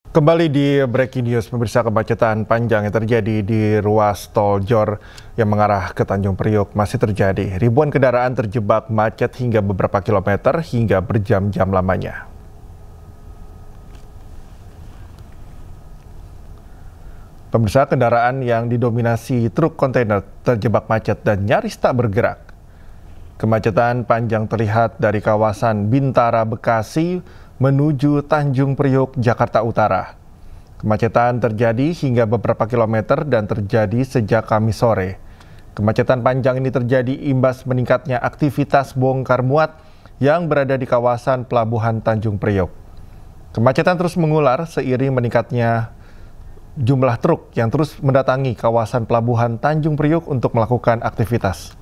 Kembali di Breaking News, pemirsa, kemacetan panjang yang terjadi di ruas tol Jor yang mengarah ke Tanjung Priok masih terjadi. Ribuan kendaraan terjebak macet hingga beberapa kilometer hingga berjam-jam lamanya. Pemirsa, kendaraan yang didominasi truk kontainer terjebak macet dan nyaris tak bergerak. Kemacetan panjang terlihat dari kawasan Bintara, Bekasi menuju Tanjung Priok, Jakarta Utara. Kemacetan terjadi hingga beberapa kilometer dan terjadi sejak Kamis sore. Kemacetan panjang ini terjadi imbas meningkatnya aktivitas bongkar muat yang berada di kawasan Pelabuhan Tanjung Priok. Kemacetan terus mengular seiring meningkatnya jumlah truk yang terus mendatangi kawasan Pelabuhan Tanjung Priok untuk melakukan aktivitas.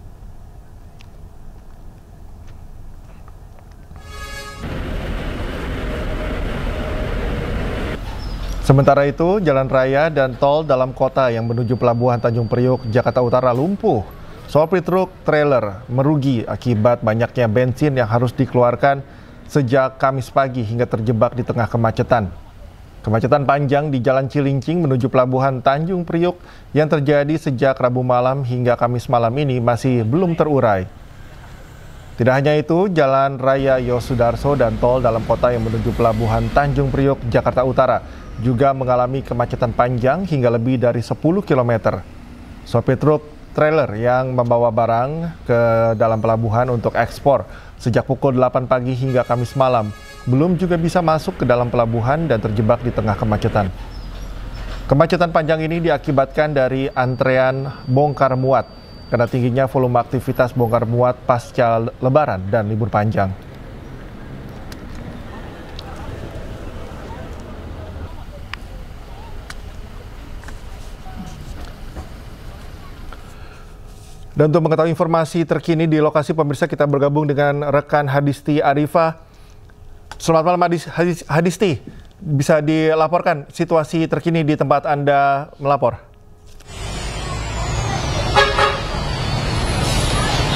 Sementara itu, jalan raya dan tol dalam kota yang menuju Pelabuhan Tanjung Priok, Jakarta Utara lumpuh. Sopir truk trailer merugi akibat banyaknya bensin yang harus dikeluarkan sejak Kamis pagi hingga terjebak di tengah kemacetan. Kemacetan panjang di Jalan Cilincing menuju Pelabuhan Tanjung Priok yang terjadi sejak Rabu malam hingga Kamis malam ini masih belum terurai. Tidak hanya itu, Jalan Raya Yosudarso dan tol dalam kota yang menuju Pelabuhan Tanjung Priok, Jakarta Utara juga mengalami kemacetan panjang hingga lebih dari 10 km. Sopir truk trailer yang membawa barang ke dalam pelabuhan untuk ekspor sejak pukul 8 pagi hingga Kamis malam belum juga bisa masuk ke dalam pelabuhan dan terjebak di tengah kemacetan. Kemacetan panjang ini diakibatkan dari antrean bongkar muat karena tingginya volume aktivitas bongkar muat pasca Lebaran dan libur panjang. Dan untuk mengetahui informasi terkini di lokasi, pemirsa, kita bergabung dengan rekan Hadisti Arifa. Selamat malam Hadisti, bisa dilaporkan situasi terkini di tempat Anda melapor?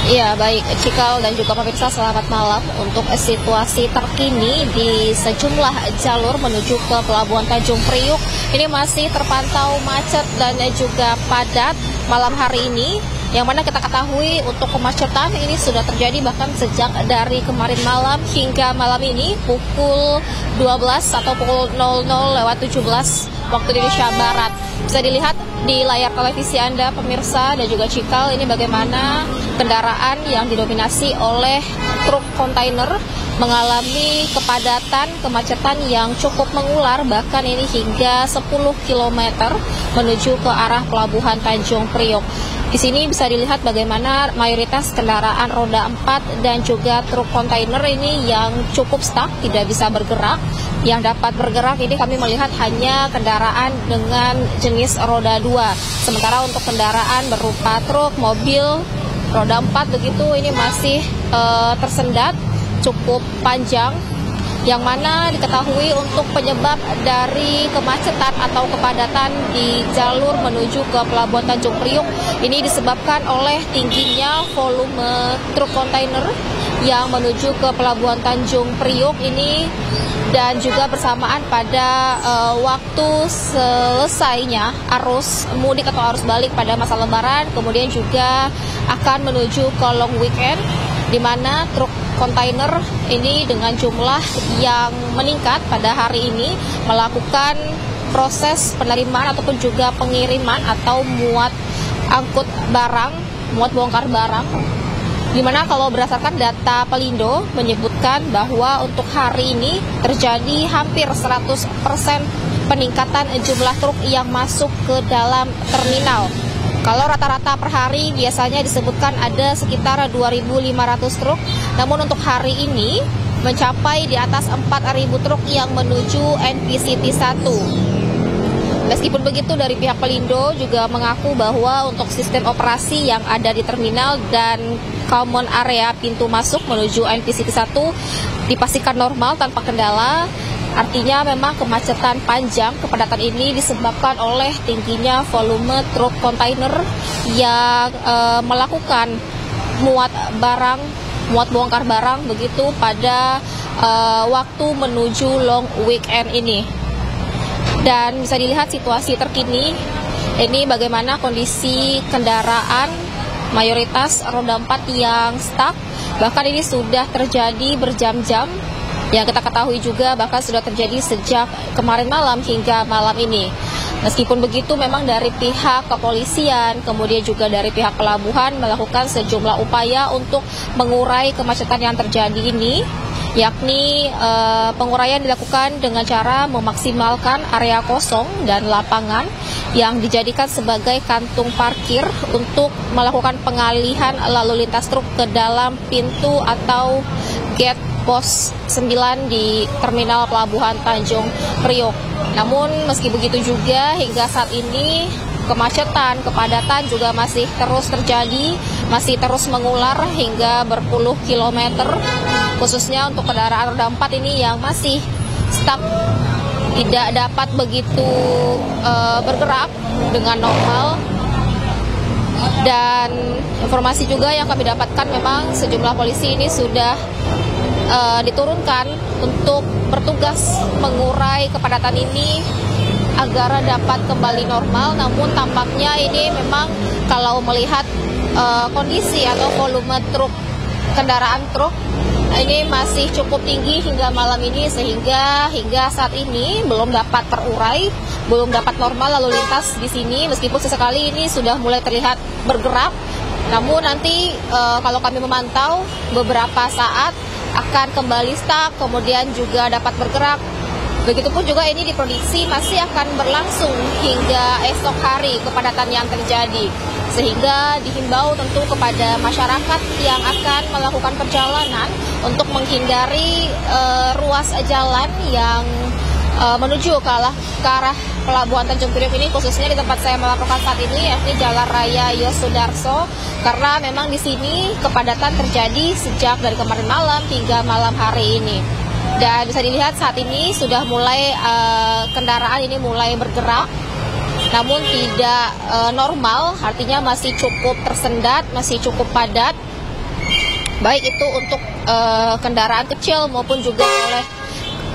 Iya, baik Cikal dan juga pemirsa, selamat malam. Untuk situasi terkini di sejumlah jalur menuju ke Pelabuhan Tanjung Priok ini masih terpantau macet dan juga padat malam hari ini. Yang mana kita ketahui untuk kemacetan ini sudah terjadi bahkan sejak dari kemarin malam hingga malam ini pukul 12 atau pukul 00:17 waktu Indonesia Barat. Bisa dilihat di layar televisi Anda, pemirsa, dan juga Cikal, ini bagaimana kendaraan yang didominasi oleh truk kontainer mengalami kepadatan kemacetan yang cukup mengular, bahkan ini hingga 10 km menuju ke arah Pelabuhan Tanjung Priok. Di sini bisa dilihat bagaimana mayoritas kendaraan roda 4 dan juga truk kontainer ini yang cukup stuck, tidak bisa bergerak. Yang dapat bergerak ini kami melihat hanya kendaraan dengan jenis roda 2. Sementara untuk kendaraan berupa truk, mobil, roda 4 begitu ini masih tersendat cukup panjang, yang mana diketahui untuk penyebab dari kemacetan atau kepadatan di jalur menuju ke Pelabuhan Tanjung Priok ini disebabkan oleh tingginya volume truk kontainer yang menuju ke Pelabuhan Tanjung Priok ini, dan juga bersamaan pada waktu selesainya arus mudik atau arus balik pada masa Lebaran, kemudian juga akan menuju ke long weekend, di mana truk kontainer ini dengan jumlah yang meningkat pada hari ini melakukan proses penerimaan ataupun juga pengiriman atau muat angkut barang, muat bongkar barang. Dimana kalau berdasarkan data Pelindo menyebutkan bahwa untuk hari ini terjadi hampir 100% peningkatan jumlah truk yang masuk ke dalam terminal. Kalau rata-rata per hari biasanya disebutkan ada sekitar 2.500 truk, namun untuk hari ini mencapai di atas 4.000 truk yang menuju NPCT 1. Meskipun begitu, dari pihak Pelindo juga mengaku bahwa untuk sistem operasi yang ada di terminal dan common area pintu masuk menuju NPCT 1 dipastikan normal tanpa kendala. Artinya memang kemacetan panjang, kepadatan ini disebabkan oleh tingginya volume truk kontainer yang melakukan muat bongkar barang begitu pada waktu menuju long weekend ini. Dan bisa dilihat situasi terkini, ini bagaimana kondisi kendaraan mayoritas roda 4 yang stuck, bahkan ini sudah terjadi berjam-jam. Yang kita ketahui juga bahkan sudah terjadi sejak kemarin malam hingga malam ini. Meskipun begitu, memang dari pihak kepolisian, kemudian juga dari pihak pelabuhan melakukan sejumlah upaya untuk mengurai kemacetan yang terjadi ini, yakni penguraian dilakukan dengan cara memaksimalkan area kosong dan lapangan yang dijadikan sebagai kantung parkir untuk melakukan pengalihan lalu lintas truk ke dalam pintu atau gate pos 9 di Terminal Pelabuhan Tanjung Priok. Namun meski begitu juga hingga saat ini kemacetan, kepadatan juga masih terus terjadi, masih terus mengular hingga berpuluh kilometer, khususnya untuk kendaraan roda 4 ini yang masih stuck, tidak dapat begitu bergerak dengan normal. Dan informasi juga yang kami dapatkan, memang sejumlah polisi ini sudah diturunkan untuk bertugas mengurai kepadatan ini agar dapat kembali normal. Namun tampaknya ini memang kalau melihat kondisi atau volume kendaraan truk ini masih cukup tinggi hingga malam ini, sehingga hingga saat ini belum dapat terurai, belum dapat normal lalu lintas di sini. Meskipun sesekali ini sudah mulai terlihat bergerak, namun nanti kalau kami memantau beberapa saat akan kembali stuck, kemudian juga dapat bergerak. Begitupun juga ini diprediksi masih akan berlangsung hingga esok hari kepadatan yang terjadi. Sehingga dihimbau tentu kepada masyarakat yang akan melakukan perjalanan untuk menghindari ruas jalan yang menuju ke arah Pelabuhan Tanjung Priok ini, khususnya di tempat saya melaporkan saat ini, yakni Jalan Raya Yosudarso, karena memang di sini kepadatan terjadi sejak dari kemarin malam hingga malam hari ini. Dan bisa dilihat saat ini sudah mulai kendaraan ini mulai bergerak, namun tidak normal, artinya masih cukup tersendat, masih cukup padat, baik itu untuk kendaraan kecil maupun juga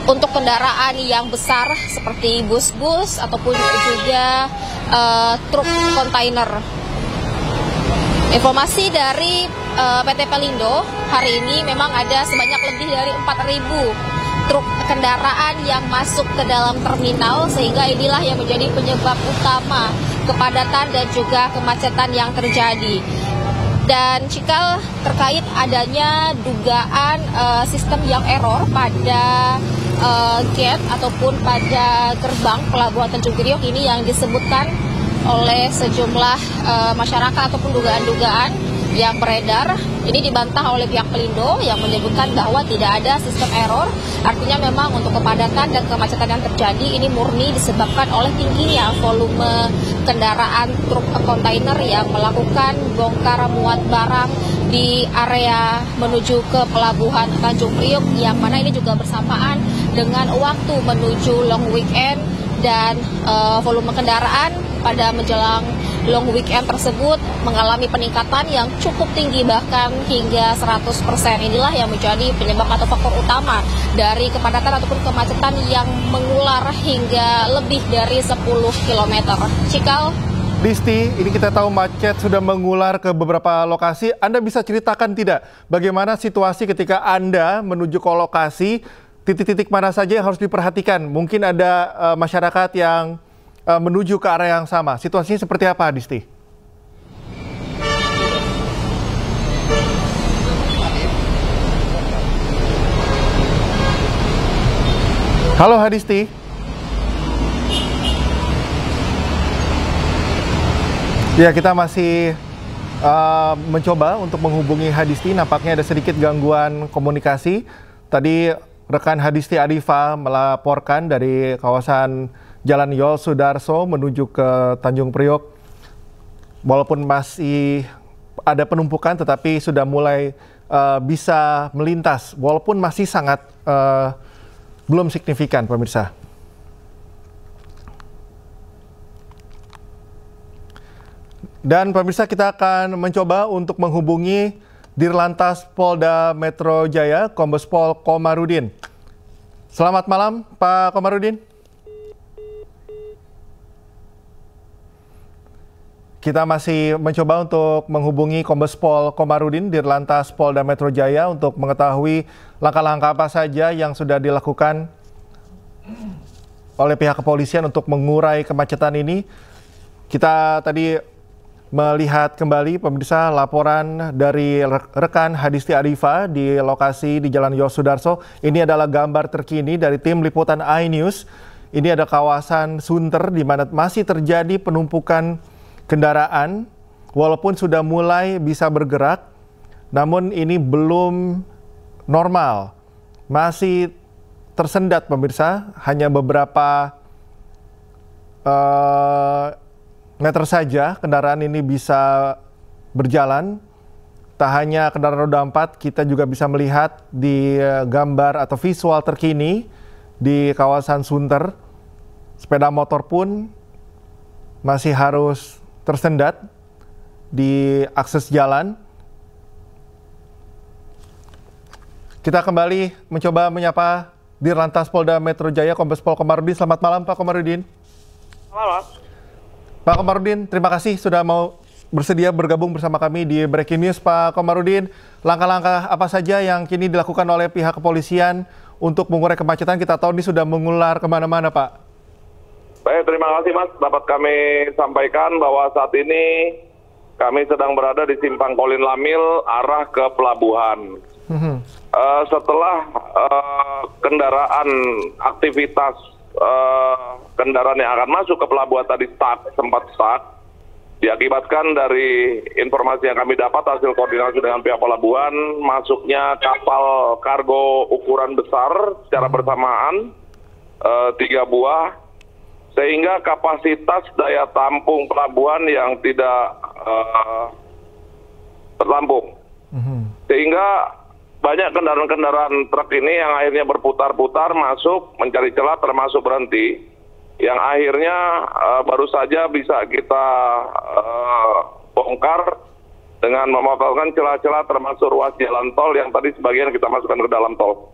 untuk kendaraan yang besar seperti bus-bus ataupun juga truk kontainer. Informasi dari PT Pelindo hari ini memang ada sebanyak lebih dari 4.000 truk kendaraan yang masuk ke dalam terminal, sehingga inilah yang menjadi penyebab utama kepadatan dan juga kemacetan yang terjadi. Dan Cikal, terkait adanya dugaan sistem yang error pada gate ataupun pada gerbang Pelabuhan Tanjung Priok ini yang disebutkan oleh sejumlah masyarakat ataupun dugaan-dugaan yang beredar, ini dibantah oleh pihak Pelindo yang menyebutkan bahwa tidak ada sistem error. Artinya memang untuk kepadatan dan kemacetan yang terjadi ini murni disebabkan oleh tingginya volume kendaraan truk kontainer yang melakukan bongkar muat barang di area menuju ke Pelabuhan Tanjung Priok, yang mana ini juga bersamaan dengan waktu menuju long weekend, dan volume kendaraan pada menjelang long weekend tersebut mengalami peningkatan yang cukup tinggi, bahkan hingga 100%. Inilah yang menjadi penyebab atau faktor utama dari kepadatan ataupun kemacetan yang mengular hingga lebih dari 10 km. Cikal. Disti, ini kita tahu macet sudah mengular ke beberapa lokasi. Anda bisa ceritakan tidak bagaimana situasi ketika Anda menuju ke lokasi, titik-titik mana saja yang harus diperhatikan? Mungkin ada masyarakat yang menuju ke area yang sama. Situasinya seperti apa, Disti? Halo, Hadisti. Ya, kita masih mencoba untuk menghubungi Hadisti. Nampaknya ada sedikit gangguan komunikasi. Tadi rekan Hadisti Adifa melaporkan dari kawasan Jalan Yosudarso menuju ke Tanjung Priok. Walaupun masih ada penumpukan, tetapi sudah mulai bisa melintas. Walaupun masih sangat belum signifikan, pemirsa. Dan pemirsa, kita akan mencoba untuk menghubungi Dirlantas Polda Metro Jaya, Kombes Pol Komarudin. Selamat malam, Pak Komarudin. Kita masih mencoba untuk menghubungi Kombes Pol Komarudin, Dirlantas Polda Metro Jaya untuk mengetahui langkah-langkah apa saja yang sudah dilakukan oleh pihak kepolisian untuk mengurai kemacetan ini. Kita tadi melihat kembali pemirsa laporan dari rekan Hadisti Arifa di lokasi di Jalan Yosudarso. Ini adalah gambar terkini dari tim liputan iNews. Ini ada kawasan Sunter di mana masih terjadi penumpukan kendaraan, walaupun sudah mulai bisa bergerak, namun ini belum normal. Masih tersendat pemirsa, hanya beberapa meter saja kendaraan ini bisa berjalan. Tak hanya kendaraan roda 4, kita juga bisa melihat di gambar atau visual terkini di kawasan Sunter, sepeda motor pun masih harus tersendat di akses jalan. Kita kembali mencoba menyapa Dirlantas Polda Metro Jaya, Kombes Pol Komarudin. Selamat malam Pak Komarudin. Selamat. Pak Komarudin, terima kasih sudah mau bersedia bergabung bersama kami di Breaking News. Pak Komarudin, langkah-langkah apa saja yang kini dilakukan oleh pihak kepolisian untuk mengurai kemacetan? Kita tahu ini sudah mengular kemana-mana, Pak. Baik, terima kasih Mas. Dapat kami sampaikan bahwa saat ini kami sedang berada di Simpang Kolin Lamil arah ke pelabuhan. Setelah kendaraan aktivitas kendaraan yang akan masuk ke pelabuhan tadi sempat stuck, diakibatkan dari informasi yang kami dapat hasil koordinasi dengan pihak pelabuhan, masuknya kapal kargo ukuran besar secara bersamaan 3 buah, sehingga kapasitas daya tampung pelabuhan yang tidak tertampung. Sehingga banyak kendaraan-kendaraan truk ini yang akhirnya berputar-putar masuk, mencari celah termasuk berhenti, yang akhirnya baru saja bisa kita bongkar dengan memanfaatkan celah-celah termasuk ruas jalan tol yang tadi sebagian kita masukkan ke dalam tol.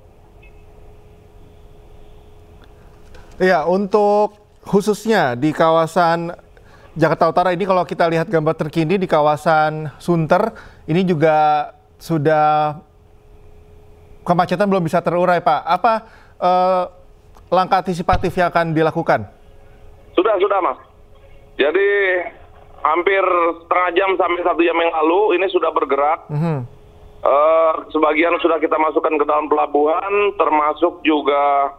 Iya, untuk khususnya di kawasan Jakarta Utara ini, kalau kita lihat gambar terkini di kawasan Sunter, ini juga sudah kemacetan belum bisa terurai, Pak. Apa langkah antisipatif yang akan dilakukan? Sudah Mas. Jadi hampir setengah jam sampai 1 jam yang lalu ini sudah bergerak. Sebagian sudah kita masukkan ke dalam pelabuhan, termasuk juga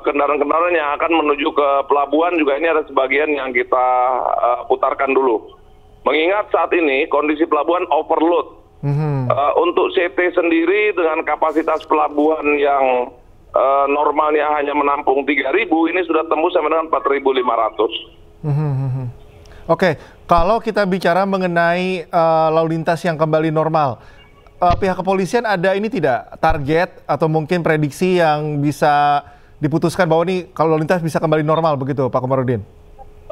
kendaraan-kendaraan yang akan menuju ke pelabuhan juga ini ada sebagian yang kita putarkan dulu. Mengingat saat ini kondisi pelabuhan overload. Untuk CT sendiri dengan kapasitas pelabuhan yang normalnya hanya menampung 3.000, ini sudah tembus sampai dengan 4.500. Oke, kalau kita bicara mengenai lalu lintas yang kembali normal, pihak kepolisian ada ini tidak target atau mungkin prediksi yang bisa diputuskan bahwa ini kalau lalu lintas bisa kembali normal begitu, Pak Komarudin?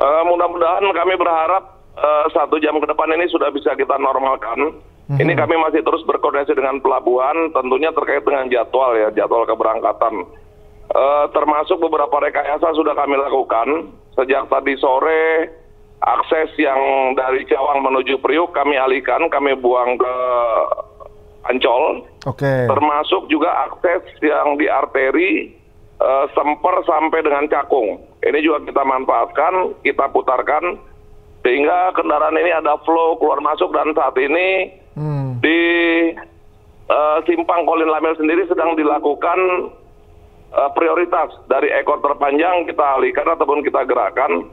Mudah-mudahan kami berharap 1 jam ke depan ini sudah bisa kita normalkan. Ini kami masih terus berkoordinasi dengan pelabuhan, tentunya terkait dengan jadwal keberangkatan. Termasuk beberapa rekayasa sudah kami lakukan. Sejak tadi sore, akses yang dari Cawang menuju Priuk kami alihkan, kami buang ke Ancol. Termasuk juga akses yang di arteri Semper sampai dengan Cakung. Ini juga kita manfaatkan, kita putarkan, sehingga kendaraan ini ada flow keluar masuk, dan saat ini di Simpang Kolin Lamil sendiri sedang dilakukan prioritas dari ekor terpanjang kita alihkan ataupun kita gerakkan.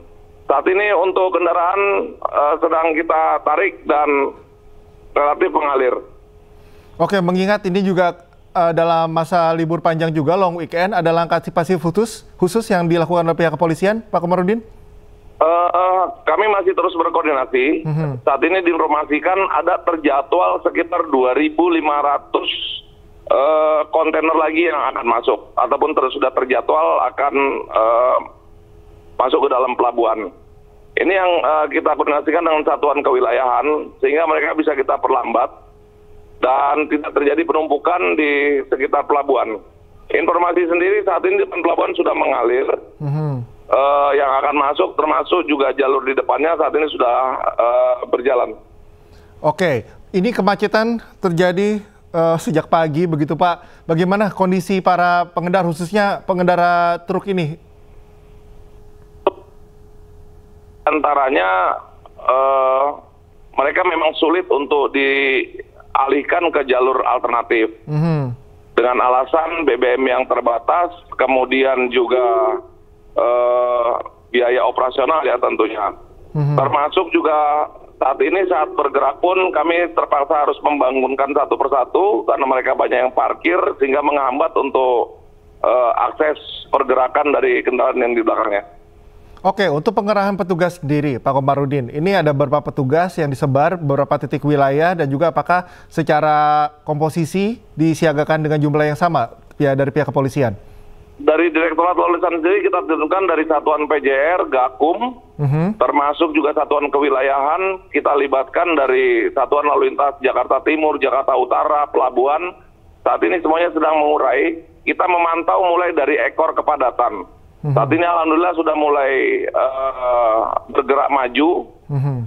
Saat ini untuk kendaraan sedang kita tarik dan relatif mengalir. Oke, mengingat ini juga dalam masa libur panjang juga, long weekend, ada langkah antisipasi khusus yang dilakukan oleh pihak kepolisian, Pak Komarudin? Kami masih terus berkoordinasi. Saat ini diinformasikan ada terjadwal sekitar 2.500 kontainer lagi yang akan masuk, ataupun sudah terjadwal akan masuk ke dalam pelabuhan. Ini yang kita koordinasikan dengan satuan kewilayahan, sehingga mereka bisa kita perlambat dan tidak terjadi penumpukan di sekitar pelabuhan. Informasi sendiri saat ini di pelabuhan sudah mengalir. Yang akan kendaraan masuk, termasuk juga jalur di depannya saat ini sudah berjalan. Oke, ini kemacetan terjadi sejak pagi begitu Pak. Bagaimana kondisi para pengendara, khususnya pengendara truk ini? Antaranya mereka memang sulit untuk dialihkan ke jalur alternatif. Dengan alasan BBM yang terbatas, kemudian juga biaya operasional ya tentunya. Termasuk juga saat ini saat bergerak pun kami terpaksa harus membangunkan satu persatu karena mereka banyak yang parkir sehingga menghambat untuk akses pergerakan dari kendaraan yang di belakangnya. Oke, untuk pengerahan petugas sendiri, Pak Komarudin, ini ada beberapa petugas yang disebar beberapa titik wilayah dan juga apakah secara komposisi disiagakan dengan jumlah yang sama ya dari pihak kepolisian? Dari Direktorat Lalu Lintas sendiri kita tentukan dari Satuan PJR, Gakum, termasuk juga Satuan Kewilayahan, kita libatkan dari Satuan Lalu Lintas Jakarta Timur, Jakarta Utara, Pelabuhan. Saat ini semuanya sedang mengurai. Kita memantau mulai dari ekor kepadatan. Saat ini alhamdulillah sudah mulai bergerak maju,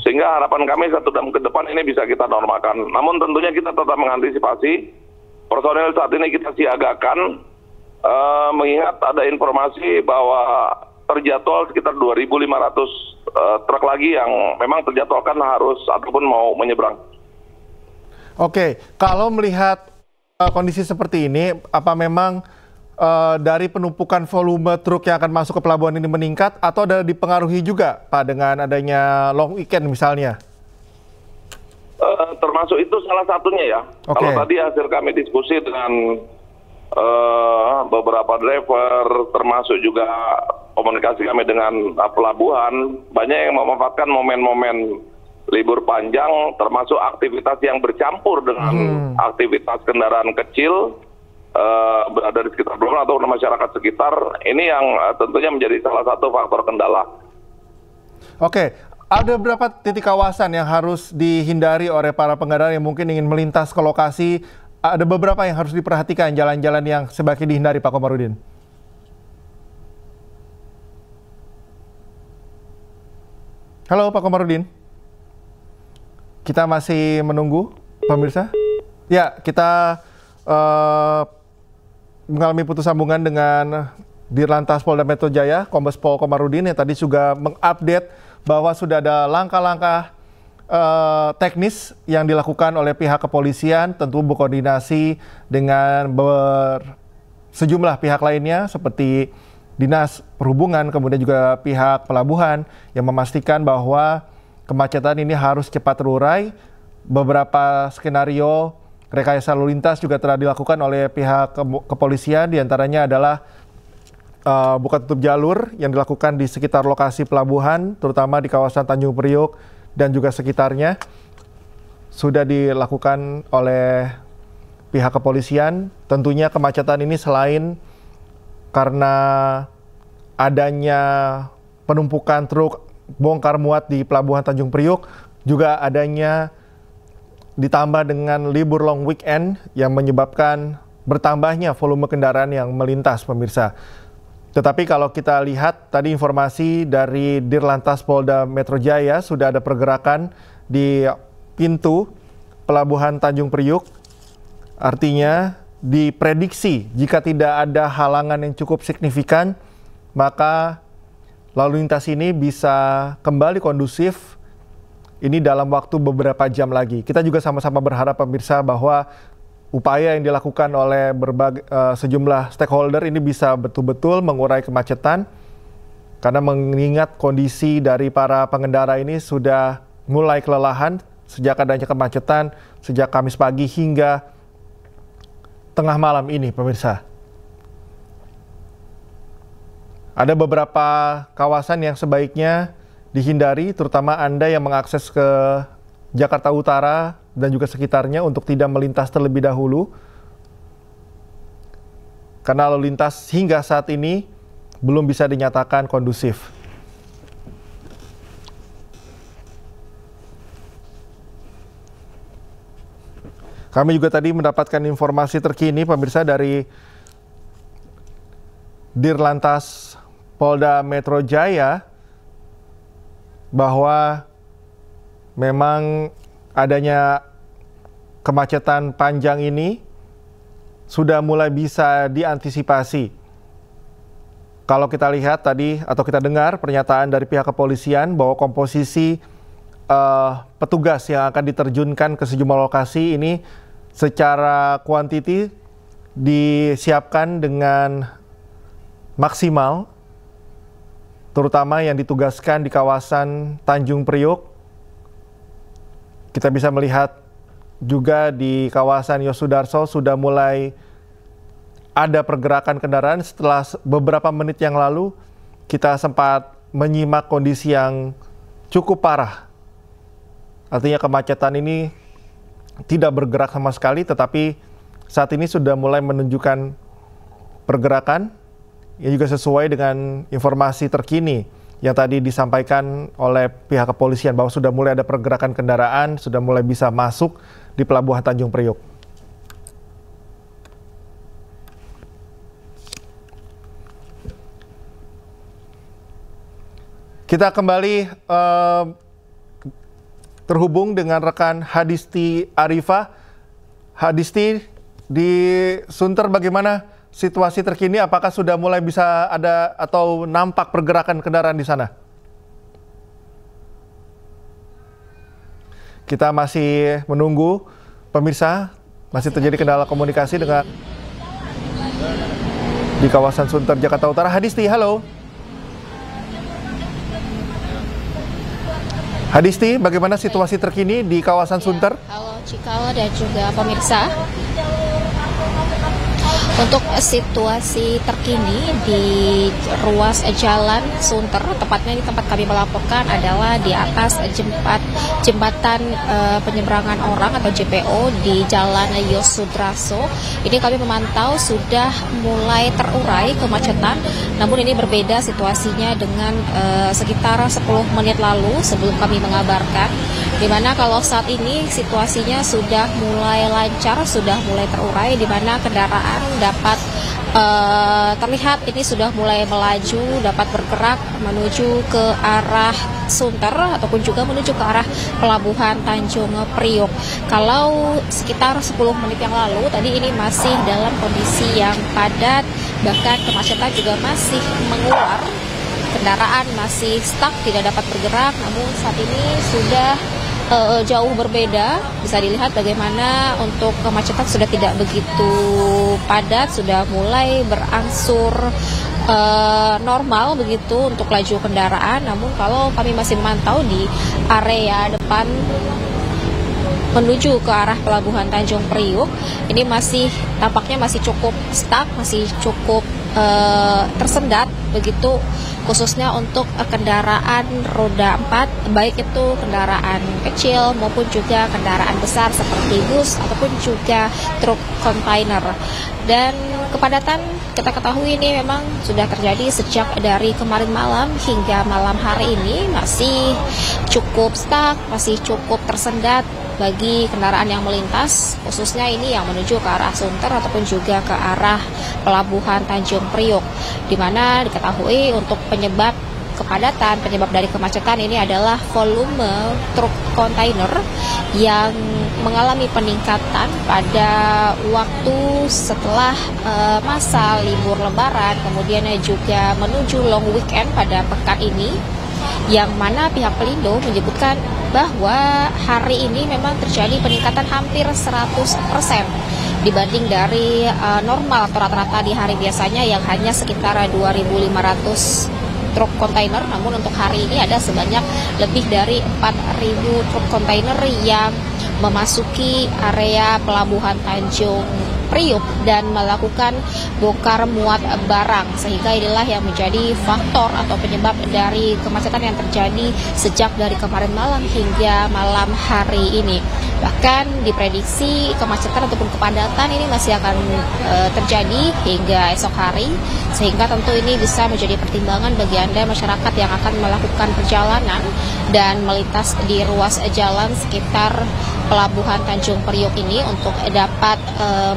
sehingga harapan kami 1 jam ke depan ini bisa kita normalkan. Namun tentunya kita tetap mengantisipasi, personel saat ini kita siagakan, mengingat ada informasi bahwa terjadwal sekitar 2.500 truk lagi yang memang terjadwalkan harus ataupun mau menyeberang. Oke, kalau melihat kondisi seperti ini, apa memang dari penumpukan volume truk yang akan masuk ke pelabuhan ini meningkat atau ada dipengaruhi juga Pak dengan adanya long weekend misalnya? Termasuk itu salah satunya ya. Okay. Kalau tadi hasil kami diskusi dengan beberapa driver, termasuk juga komunikasi kami dengan pelabuhan, banyak yang memanfaatkan momen-momen libur panjang, termasuk aktivitas yang bercampur dengan aktivitas kendaraan kecil, berada di sekitar pelabuhan atau masyarakat sekitar. Ini yang tentunya menjadi salah satu faktor kendala. Oke, ada berapa titik kawasan yang harus dihindari oleh para pengendara yang mungkin ingin melintas ke lokasi? Ada beberapa yang harus diperhatikan, jalan-jalan yang sebaiknya dihindari, Pak Komarudin. Halo Pak Komarudin. Kita masih menunggu, pemirsa. Ya, kita mengalami putus sambungan dengan Dirlantas Polda Metro Jaya, Kombes Pol Komarudin, yang tadi juga mengupdate bahwa sudah ada langkah-langkah teknis yang dilakukan oleh pihak kepolisian, tentu berkoordinasi dengan sejumlah pihak lainnya seperti Dinas Perhubungan, kemudian juga pihak pelabuhan yang memastikan bahwa kemacetan ini harus cepat terurai. Beberapa skenario rekayasa lalu lintas juga telah dilakukan oleh pihak kepolisian, diantaranya adalah buka tutup jalur yang dilakukan di sekitar lokasi pelabuhan, terutama di kawasan Tanjung Priok dan juga sekitarnya. Sudah dilakukan oleh pihak kepolisian. Tentunya kemacetan ini selain karena adanya penumpukan truk bongkar muat di pelabuhan Tanjung Priok, juga adanya ditambah dengan libur long weekend yang menyebabkan bertambahnya volume kendaraan yang melintas, pemirsa. Tetapi kalau kita lihat tadi informasi dari Dirlantas Polda Metro Jaya, sudah ada pergerakan di pintu pelabuhan Tanjung Priok. Artinya diprediksi jika tidak ada halangan yang cukup signifikan, maka lalu lintas ini bisa kembali kondusif. Ini dalam waktu beberapa jam lagi. Kita juga sama-sama berharap, pemirsa, bahwa upaya yang dilakukan oleh sejumlah stakeholder ini bisa betul-betul mengurai kemacetan, karena mengingat kondisi dari para pengendara ini sudah mulai kelelahan sejak adanya kemacetan sejak Kamis pagi hingga tengah malam ini, pemirsa. Ada beberapa kawasan yang sebaiknya dihindari, terutama Anda yang mengakses ke Jakarta Utara dan juga sekitarnya untuk tidak melintas terlebih dahulu. Karena lalu lintas hingga saat ini belum bisa dinyatakan kondusif. Kami juga tadi mendapatkan informasi terkini, pemirsa, dari Dirlantas Polda Metro Jaya, bahwa memang adanya kemacetan panjang ini sudah mulai bisa diantisipasi. Kalau kita lihat tadi atau kita dengar pernyataan dari pihak kepolisian bahwa komposisi petugas yang akan diterjunkan ke sejumlah lokasi ini secara kuantiti disiapkan dengan maksimal, terutama yang ditugaskan di kawasan Tanjung Priok. Kita bisa melihat juga di kawasan Yosudarso sudah mulai ada pergerakan kendaraan. Setelah beberapa menit yang lalu kita sempat menyimak kondisi yang cukup parah. Artinya kemacetan ini tidak bergerak sama sekali, tetapi saat ini sudah mulai menunjukkan pergerakan yang juga sesuai dengan informasi terkini yang tadi disampaikan oleh pihak kepolisian bahwa sudah mulai ada pergerakan kendaraan, sudah mulai bisa masuk di Pelabuhan Tanjung Priok. Kita kembali terhubung dengan rekan Hadisti Arifah. Hadisti, di Sunter bagaimana situasi terkini? Apakah sudah mulai bisa ada atau nampak pergerakan kendaraan di sana? Kita masih menunggu, pemirsa, masih terjadi kendala komunikasi dengan di kawasan Sunter, Jakarta Utara. Hadisti, halo. Hadisti, bagaimana situasi terkini di kawasan Sunter? Halo Cikal dan juga pemirsa. Untuk situasi terkini di ruas jalan Sunter, tepatnya di tempat kami melaporkan adalah di atas jembatan penyeberangan orang atau JPO di Jalan Yosudarso. Ini kami memantau sudah mulai terurai kemacetan, namun ini berbeda situasinya dengan sekitar 10 menit lalu sebelum kami mengabarkan, di mana kalau saat ini situasinya sudah mulai lancar, sudah mulai terurai, di mana kendaraan dapat terlihat ini sudah mulai melaju, dapat bergerak menuju ke arah Sunter ataupun juga menuju ke arah Pelabuhan Tanjung Priok. Kalau sekitar 10 menit yang lalu tadi ini masih dalam kondisi yang padat, bahkan kemacetan juga masih mengular, kendaraan masih stuck, tidak dapat bergerak, namun saat ini sudah jauh berbeda. Bisa dilihat bagaimana untuk kemacetan sudah tidak begitu padat, sudah mulai berangsur normal begitu untuk laju kendaraan. Namun kalau kami masih memantau di area depan menuju ke arah Pelabuhan Tanjung Priok, ini masih tampaknya masih cukup stuck, masih cukup tersendat begitu, khususnya untuk kendaraan roda 4, baik itu kendaraan kecil maupun juga kendaraan besar seperti bus ataupun juga truk kontainer. Dan kepadatan kita ketahui ini memang sudah terjadi sejak dari kemarin malam hingga malam hari ini, masih cukup stuck, masih cukup tersendat bagi kendaraan yang melintas, khususnya ini yang menuju ke arah Sunter ataupun juga ke arah Pelabuhan Tanjung Priok, di mana diketahui untuk penyebab kepadatan, penyebab dari kemacetan ini adalah volume truk kontainer yang mengalami peningkatan pada waktu setelah masa libur Lebaran, kemudian juga menuju long weekend pada pekan ini, yang mana pihak Pelindo menyebutkan bahwa hari ini memang terjadi peningkatan hampir 100% dibanding dari normal atau rata-rata di hari biasanya yang hanya sekitar 2.500 truk kontainer. Namun untuk hari ini ada sebanyak lebih dari 4.000 truk kontainer yang memasuki area Pelabuhan Tanjung Priok dan melakukan bongkar muat barang, sehingga inilah yang menjadi faktor atau penyebab dari kemacetan yang terjadi sejak dari kemarin malam hingga malam hari ini. Bahkan diprediksi kemacetan ataupun kepadatan ini masih akan terjadi hingga esok hari, sehingga tentu ini bisa menjadi pertimbangan bagi Anda masyarakat yang akan melakukan perjalanan dan melintas di ruas jalan sekitar Pelabuhan Tanjung Priok ini untuk dapat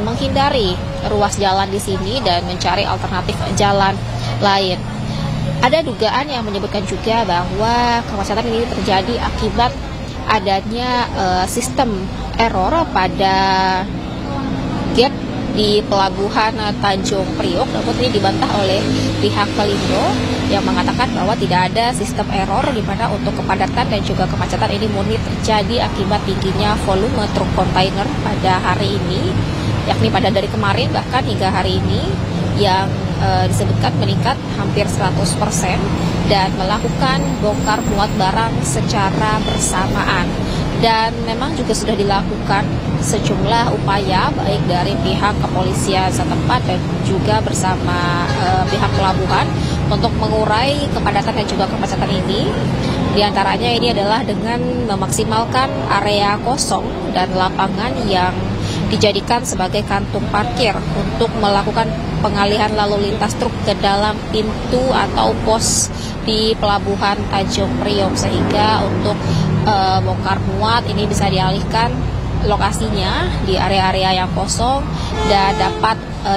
menghindari ruas jalan di sini dan mencari alternatif jalan lain. Ada dugaan yang menyebutkan juga bahwa kemacetan ini terjadi akibat adanya sistem error pada gate di pelabuhan Tanjung Priok, namun ini dibantah oleh pihak Pelindo yang mengatakan bahwa tidak ada sistem error di mana untuk kepadatan dan juga kemacetan ini murni terjadi akibat tingginya volume truk kontainer pada hari ini, yakni pada dari kemarin bahkan hingga hari ini yang disebutkan meningkat hampir 100% dan melakukan bongkar muat barang secara bersamaan. Dan memang juga sudah dilakukan sejumlah upaya baik dari pihak kepolisian setempat dan juga bersama pihak pelabuhan untuk mengurai kepadatan dan juga kemacetan ini. Di antaranya ini adalah dengan memaksimalkan area kosong dan lapangan yang dijadikan sebagai kantung parkir untuk melakukan pengalihan lalu lintas truk ke dalam pintu atau pos di pelabuhan Tanjung Priok, sehingga untuk bongkar muat ini bisa dialihkan lokasinya di area-area yang kosong dan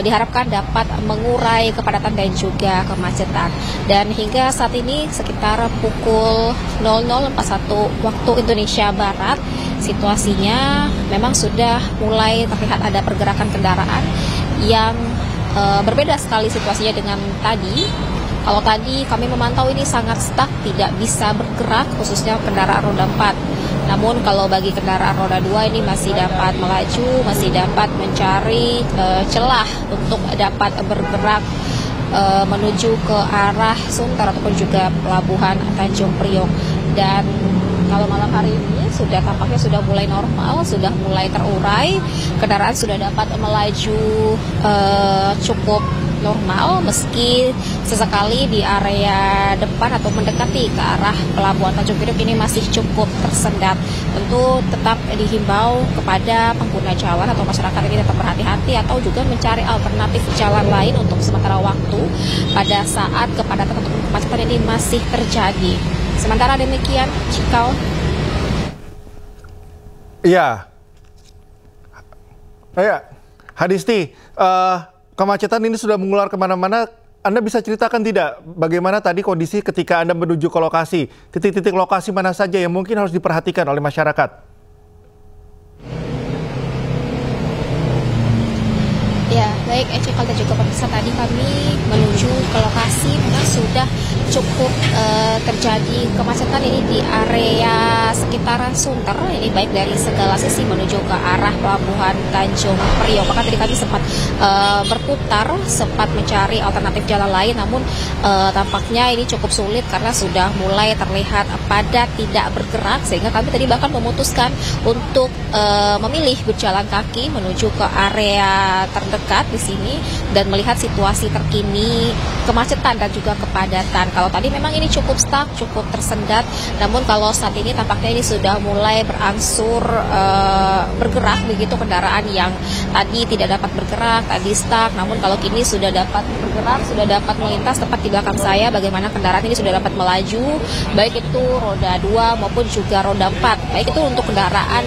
diharapkan dapat mengurai kepadatan dan juga kemacetan. Dan hingga saat ini sekitar pukul 00.41 waktu Indonesia Barat, situasinya memang sudah mulai terlihat ada pergerakan kendaraan yang berbeda sekali situasinya dengan tadi. Kalau tadi kami memantau ini sangat stuck, tidak bisa bergerak, khususnya kendaraan roda 4. Namun kalau bagi kendaraan roda 2 ini masih dapat melaju, masih dapat mencari celah untuk dapat bergerak menuju ke arah Sunter ataupun juga pelabuhan Tanjung Priok. Dan kalau malam hari ini tampaknya sudah mulai normal, sudah mulai terurai, kendaraan sudah dapat melaju cukup normal, meski sesekali di area depan atau mendekati ke arah pelabuhan Tanjung Priok ini masih cukup tersendat. Tentu tetap dihimbau kepada pengguna jalan atau masyarakat ini tetap berhati-hati atau juga mencari alternatif jalan lain untuk sementara waktu pada saat kepadatan atau kemacetan ini masih terjadi. Sementara demikian, Cikal. Iya. Hadisti, kemacetan ini sudah mengular kemana-mana. Anda bisa ceritakan tidak bagaimana tadi kondisi ketika Anda menuju ke lokasi? Titik-titik lokasi mana saja yang mungkin harus diperhatikan oleh masyarakat? Ya, baik Cikal dan juga pemirsa, tadi kami menuju ke lokasi memang sudah cukup terjadi kemacetan ini di area sekitaran Sunter, ini baik dari segala sisi menuju ke arah pelabuhan Tanjung Priok. Bahkan tadi kami sempat berputar, sempat mencari alternatif jalan lain, namun tampaknya ini cukup sulit karena sudah mulai terlihat padat, tidak bergerak, sehingga kami tadi bahkan memutuskan untuk memilih berjalan kaki menuju ke area terdekat di sini dan melihat situasi terkini kemacetan dan juga kepadatan. Kalau tadi memang ini cukup stuck, cukup tersendat, namun kalau saat ini tampaknya ini sudah mulai berangsur bergerak begitu kendaraan yang tadi tidak dapat bergerak, tadi stuck, namun kalau kini sudah dapat bergerak, sudah dapat melintas tepat di belakang saya. Bagaimana kendaraan ini sudah dapat melaju, baik itu roda 2 maupun juga roda 4, baik itu untuk kendaraan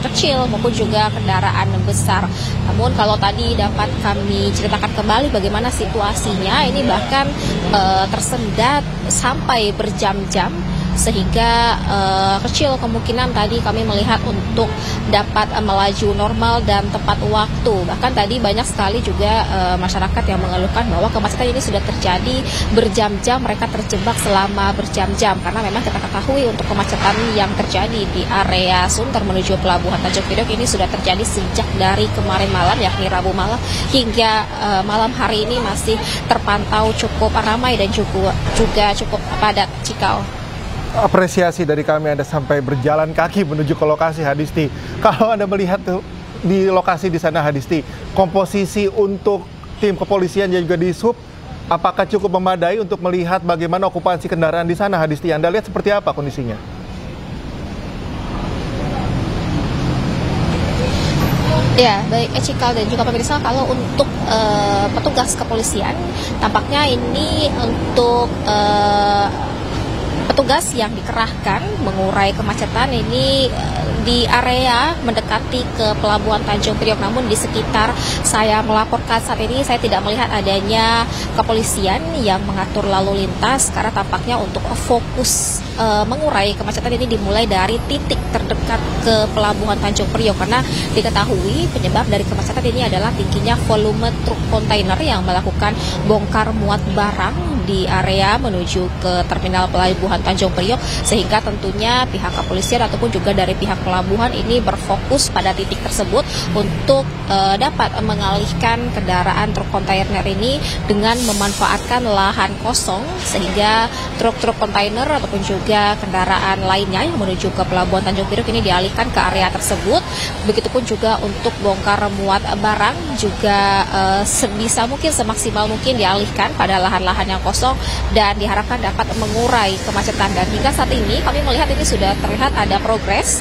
kecil maupun juga kendaraan besar. Namun kalau tadi dapat kami ceritakan kembali bagaimana situasinya, ini bahkan tersendat sampai berjam-jam, sehingga kecil kemungkinan tadi kami melihat untuk dapat melaju normal dan tepat waktu. Bahkan tadi banyak sekali juga masyarakat yang mengeluhkan bahwa kemacetan ini sudah terjadi berjam-jam, mereka terjebak selama berjam-jam karena memang kita ketahui untuk kemacetan yang terjadi di area Sunter menuju pelabuhan Tanjung Priok ini sudah terjadi sejak dari kemarin malam, yakni Rabu malam, hingga malam hari ini masih terpantau cukup ramai dan juga cukup padat. Cikal. Apresiasi dari kami Anda sampai berjalan kaki menuju ke lokasi, Hadisti. Kalau Anda melihat di lokasi di sana, Hadisti, komposisi untuk tim kepolisian dan juga di sub, apakah cukup memadai untuk melihat bagaimana okupansi kendaraan di sana, Hadisti? Anda lihat seperti apa kondisinya? Ya, baik Cikal dan juga pemirsa, kalau untuk petugas kepolisian, tampaknya ini untuk petugas yang dikerahkan mengurai kemacetan ini di area mendekati ke Pelabuhan Tanjung Priok. Namun di sekitar saya melaporkan saat ini saya tidak melihat adanya kepolisian yang mengatur lalu lintas karena tampaknya untuk fokus mengurai kemacetan ini dimulai dari titik terdekat ke Pelabuhan Tanjung Priok, karena diketahui penyebab dari kemacetan ini adalah tingginya volume truk kontainer yang melakukan bongkar muat barang di area menuju ke terminal Pelabuhan Tanjung Priok, sehingga tentunya pihak kepolisian ataupun juga dari pihak pelabuhan ini berfokus pada titik tersebut untuk dapat mengalihkan kendaraan truk kontainer ini dengan memanfaatkan lahan kosong, sehingga truk-truk kontainer ataupun juga kendaraan lainnya yang menuju ke Pelabuhan Tanjung Priok ini dialihkan ke area tersebut. Begitupun juga untuk bongkar muat barang juga sebisa mungkin, semaksimal mungkin dialihkan pada lahan-lahan yang kosong dan diharapkan dapat mengurai kemacetan. Dan hingga saat ini kami melihat ini sudah terlihat ada progres,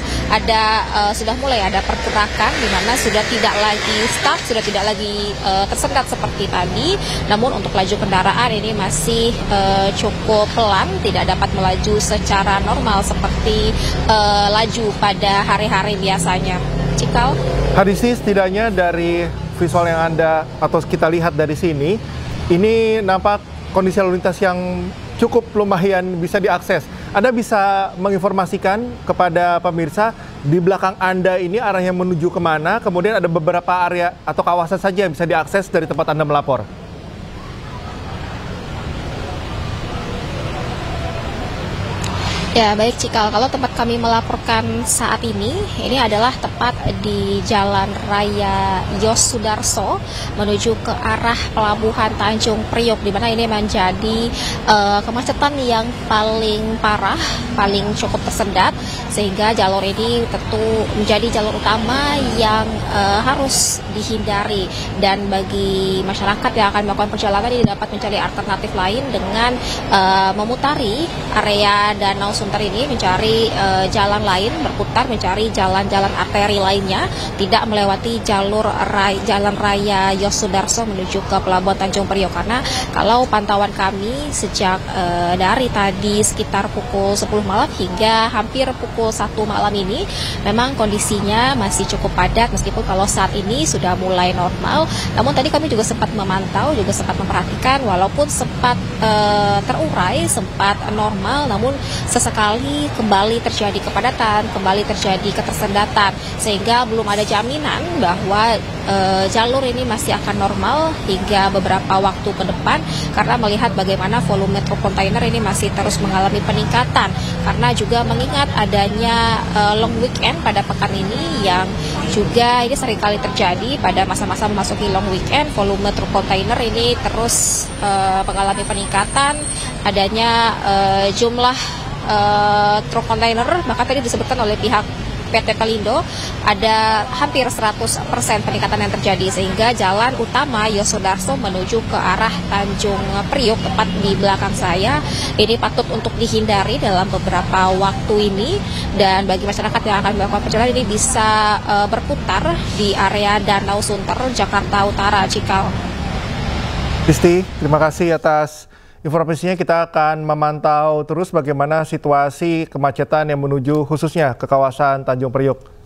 sudah mulai ada pergerakan di mana sudah tidak lagi stuck, sudah tidak lagi tersendat seperti tadi. Namun untuk laju kendaraan ini masih cukup pelan, tidak dapat melaju secara normal seperti laju pada hari-hari biasanya. Cikal. Hadisi, setidaknya dari visual yang Anda atau kita lihat dari sini, ini nampak kondisi lalu lintas yang cukup lumayan bisa diakses. Anda bisa menginformasikan kepada pemirsa di belakang Anda ini arahnya menuju kemana, kemudian ada beberapa area atau kawasan saja yang bisa diakses dari tempat Anda melapor. Ya, baik Cikal, kalau tempat kami melaporkan saat ini adalah tepat di Jalan Raya Yosudarso menuju ke arah Pelabuhan Tanjung Priok, di mana ini menjadi kemacetan yang paling parah, paling cukup tersendat, sehingga jalur ini tentu menjadi jalur utama yang harus dihindari. Dan bagi masyarakat yang akan melakukan perjalanan ini dapat mencari alternatif lain dengan memutari area Danau Sunter ini, mencari jalan lain, berputar mencari jalan-jalan arteri lainnya, tidak melewati jalan raya Yosudarso menuju ke Pelabuhan Tanjung Priok. Karena kalau pantauan kami sejak dari tadi sekitar pukul 10 malam hingga hampir pukul 1 malam ini memang kondisinya masih cukup padat, meskipun kalau saat ini sudah mulai normal. Namun tadi kami juga sempat memantau, juga sempat memperhatikan, walaupun sempat terurai, sempat normal, namun sesekali kembali terjadi kepadatan, kembali terjadi ketersendatan, sehingga belum ada jaminan bahwa jalur ini masih akan normal hingga beberapa waktu ke depan, karena melihat bagaimana volume truk kontainer ini masih terus mengalami peningkatan, karena juga mengingat adanya long weekend pada pekan ini yang juga ini seringkali terjadi pada masa-masa memasuki long weekend. Volume truk kontainer ini terus mengalami peningkatan, adanya jumlah truk kontainer, bahkan tadi disebutkan oleh pihak PT Pelindo ada hampir 100% peningkatan yang terjadi, sehingga jalan utama Yosudarso menuju ke arah Tanjung Priok tepat di belakang saya ini patut untuk dihindari dalam beberapa waktu ini. Dan bagi masyarakat yang akan melakukan perjalanan ini bisa berputar di area Danau Sunter, Jakarta Utara. Cikal. Isti, terima kasih atas informasinya. Kita akan memantau terus bagaimana situasi kemacetan yang menuju khususnya ke kawasan Tanjung Priok.